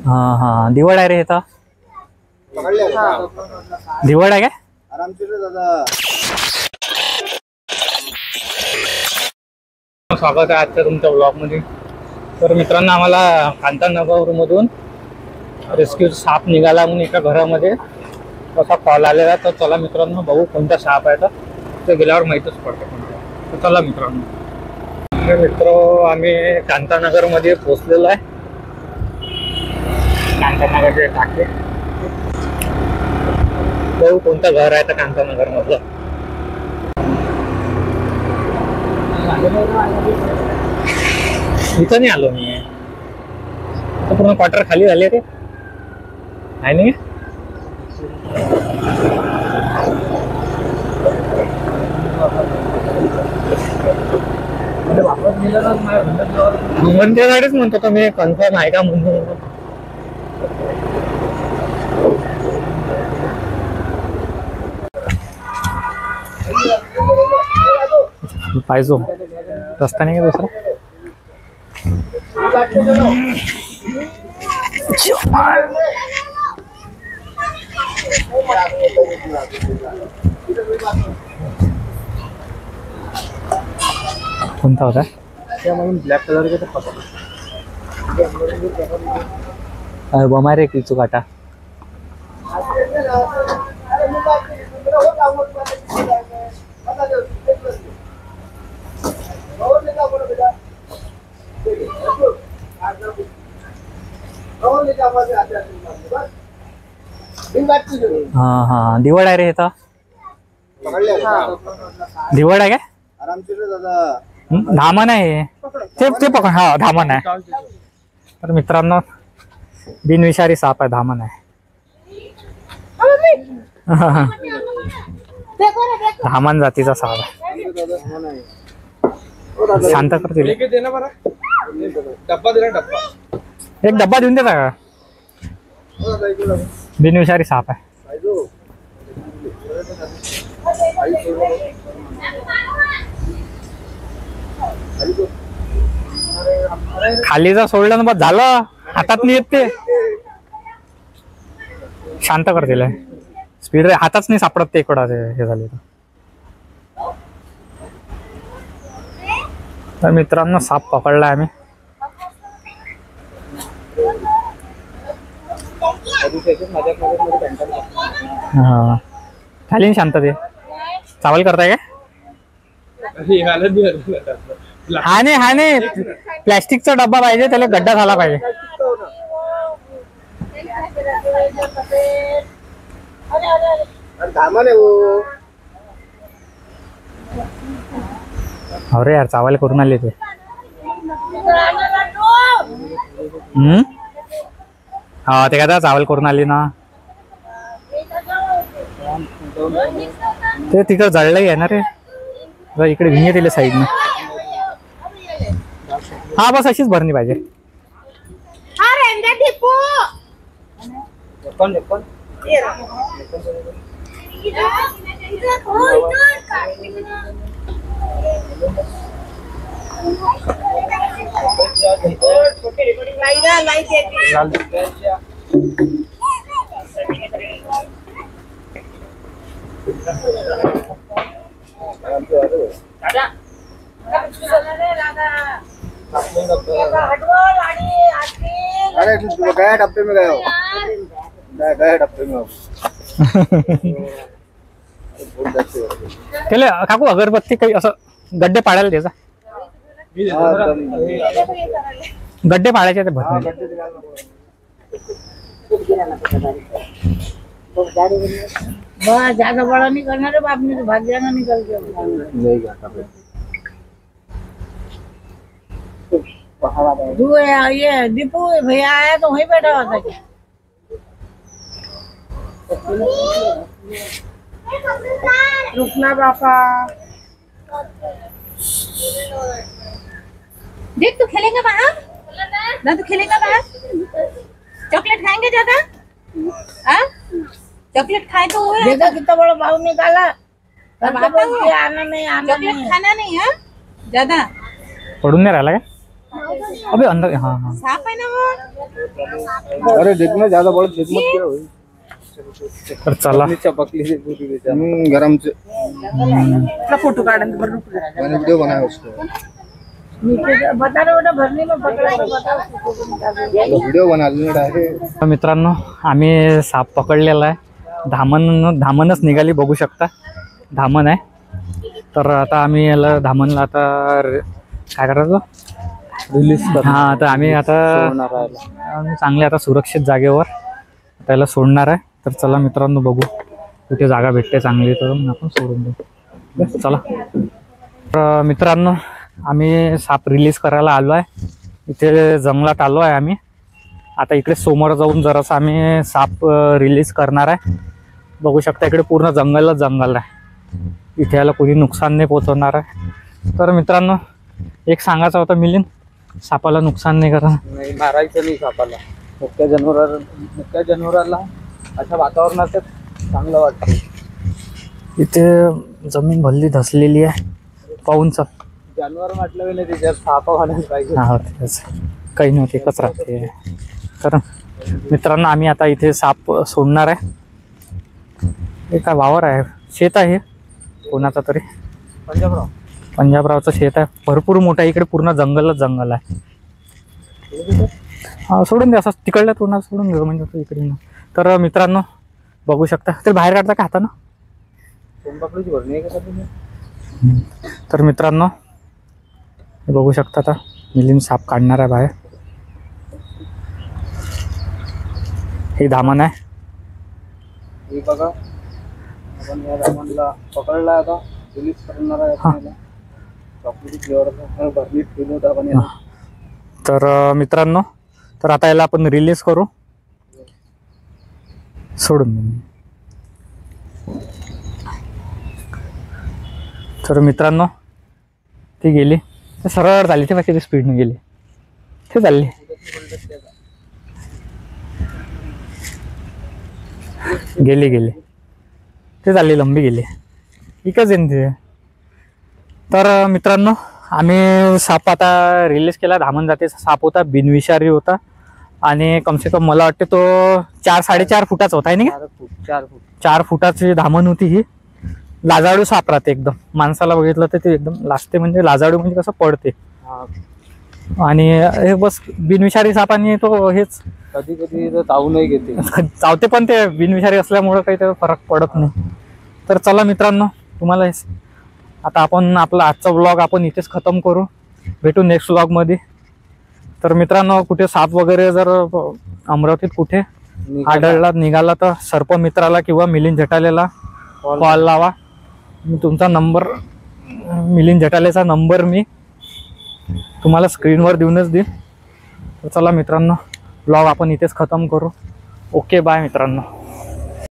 हाँ हाँ दिवड आहे रे इथं दिवड आहे काय स्वागत आहे आजच्या तुमच्या ब्लॉग मध्ये। तर मित्रांनो आम्हाला कांतानगर मधून रेस्क्यू साप निघाला म्हणून एका घरामध्ये असा कॉल आलेला। तर चला मित्रांनो बघू कोणता साप आहे, तर ते गेल्यावर माहीतच पडतं कोणता। तर चला मित्र आम्ही कांतानगर मध्ये पोहोचलेलो आहे। कांतानगरचे टाके बघू कोणतं घर आहे तर कांतानगर मधलं। इथं नाही आलो मी, पूर्ण क्वार्टर खाली झाले रे आहे नाही। म्हणतेसाठीच म्हणतो तर मी कन्फर्म आहे का म्हणून। पाहिजो रस्ता नाही का दुसरा। कोणता होता ब्लॅक कलर के अरे बमारे किचू काटा हाँ हाँ दिवड आहे रे इथं दिवड आहे काय धामण आहे ते पकड। हा धामण आहे। तर मित्रांनो बिनविषारी साप आहे, धामण आहे। धामण जातीचा साप आहे। शांत करतील एक डब्बा देऊन देता का। बिनविषारी साप आहे। खाली जर सोडलं ना बस झालं, हातात नाही येत ते। शांत करतील स्पीड रे, हाताच नाही सापडत ते इकडं हे झाले तर मित्रांनो साप पकडलाय आम्ही। हा खाली शांत ते चावल करताय काय। हा नाही प्लॅस्टिकचा डब्बा पाहिजे, त्याला गड्डा झाला पाहिजे। अरे यार चावल करून आले ते। हा ते काय चावल करून आली ना, ते तिकडं जळलंही आहे ना रे। इकडे भिंगे दिले साईडने। हा बस अशीच भरणी पाहिजे। गया डब्बे में गया डब्बे में त्याला काकू अगरबत्ती काही असं गड्डे पाडायला त्याचा गड्डे पाडायचे ते भरणे। ज्यादा बड़ा नहीं करना रे बाप ने, तो भाग जाना निकल के। ये दीपू भैया आया तो वहीं बैठा हुआ था क्या। रुकना पापा, देख तू खेलेंगे बाहर ना, तो खेलेगा बाहर। चॉकलेट खाएंगे ज्यादा, चॉकलेट खाए तो देखा कितना बड़ा भाव निकाला। आना नहीं, आना चॉकलेट खाना नहीं है। ज्यादा पडून नाही राहिला काय अबे अंदर हाँ हाँ साफ है ना वो अरे देखना ज्यादा बड़ा देख मत क्या भाई तर चला चपकली से पूरी बेचा गरम से अपना फोटो काढन तो भरून मैंने वीडियो बनाया उसको बता रहे हो ना भरने में बता वीडियो बना लेना डायरेक्ट तर मित्रांनो आम्ही साप पकडलेला आहे धामणच निघाली बघू शकता धामण आहे तर आता आम्ही याला धामणला आता काय करायचं रिलीज कर हा तर आम्ही आता आम्ही चांगले आता सुरक्षित जागेवर त्याला सोडणार आहे तर चला मित्रांनो बघू कुठे जागा भेटते चांगली तर मग आपण सोडून देऊ चला तर मित्रांनो आम्ही साप रिलीज करायला आलो आहे इथे जंगलात आलो आहे आम्ही आता इकडे समोर जाऊन जरासं आम्ही साप रिलीज करणार आहे बघू शकता इकडे पूर्ण जंगलच जंगल आहे इथे याला कोणी नुकसान नाही पोहोचवणार आहे तर मित्रांनो एक सांगायचं होतं मिलिंद सापाला नुकसान नाही करा नाही मारायचं नाही सापाला मुक्या जनावराला अशा वातावरणात चांगलं वाटतं इथे जमीन भल्ली धसलेली आहे पाहून चल जानवर म्हटलं नाही त्याच्यात सापा व्हायला पाहिजे हा तेच काही नव्हते एकच राहते तर मित्रांनो आम्ही आता इथे साप सोडणार आहे हे काय वावर आहे शेत आहे कोणाचा तरी पंजाबरावचं शेत आहे भरपूर मोठं आहे इकडे पूर्ण जंगलच जंगल आहे हा सोडून द्या असं तिकडल्या तोंडात सोडून द्या म्हणजे इकडे ना तर मित्रांनो बघू शकता ते बाहेर काढता का हातानं सोनपापडीची भरणी आहे का तुम्ही तर मित्रांनो बघू शकता आता मिलिंद साप काढणार आहे बाहेर हे धामण आहे हे बघा आपण या रामाला पकडला आता रिलीज करणार आहे आपल्याला चॉकलेटी फ्लेवरचा भरणी ठेवलं होतं आपण याला. तर मित्रांनो तर आता याला आपण रिलीज करू सोडून देऊ. तर मित्रांनो ती गेली ते सरळ झाली ते बाकी किती स्पीडने गेली ते चालली गेली गेली ते चालली लंबी गेली एकच येईन ते तर मित्रांनो आम्ही साप आता रिलीज केला धामण जातीचा साप होता बिनविषारी होता आणि कमसे कम मला वाटते तो 4-4.5 फुटाचा होता आहे ना 4 फूट 4 फुटाची धामण होती ही लाजाळू साप राहते एकदम माणसाला बघितलं तर ते एकदम लाजते म्हणजे लाजाळू म्हणजे कसं पडते आणि हे बस बिनविषारी सापाने तो हेच कधी कधी चावू नाही घेते चावते पण ते बिनविषारी असल्यामुळं काही ते फरक पडत नाही तर चला मित्रांनो तुम्हाला आता आपण आपला आजचा व्लॉग आपण इथेच खतम करू भेटू नेक्स्ट व्लॉगमध्ये तर मित्रांनो कुठे साप वगैरे जर अमरावतीत कुठे आढळला निघाला तर सर्प मित्राला किंवा मिलिंद झटालेला कॉल लावा मी तुमचा नंबर मिलिंद झटालेचा नंबर मी तुम्हाला स्क्रीनवर देऊनच देईन तर चला मित्रांनो व्लॉग आपण इथेच खतम करू ओके बाय मित्रांनो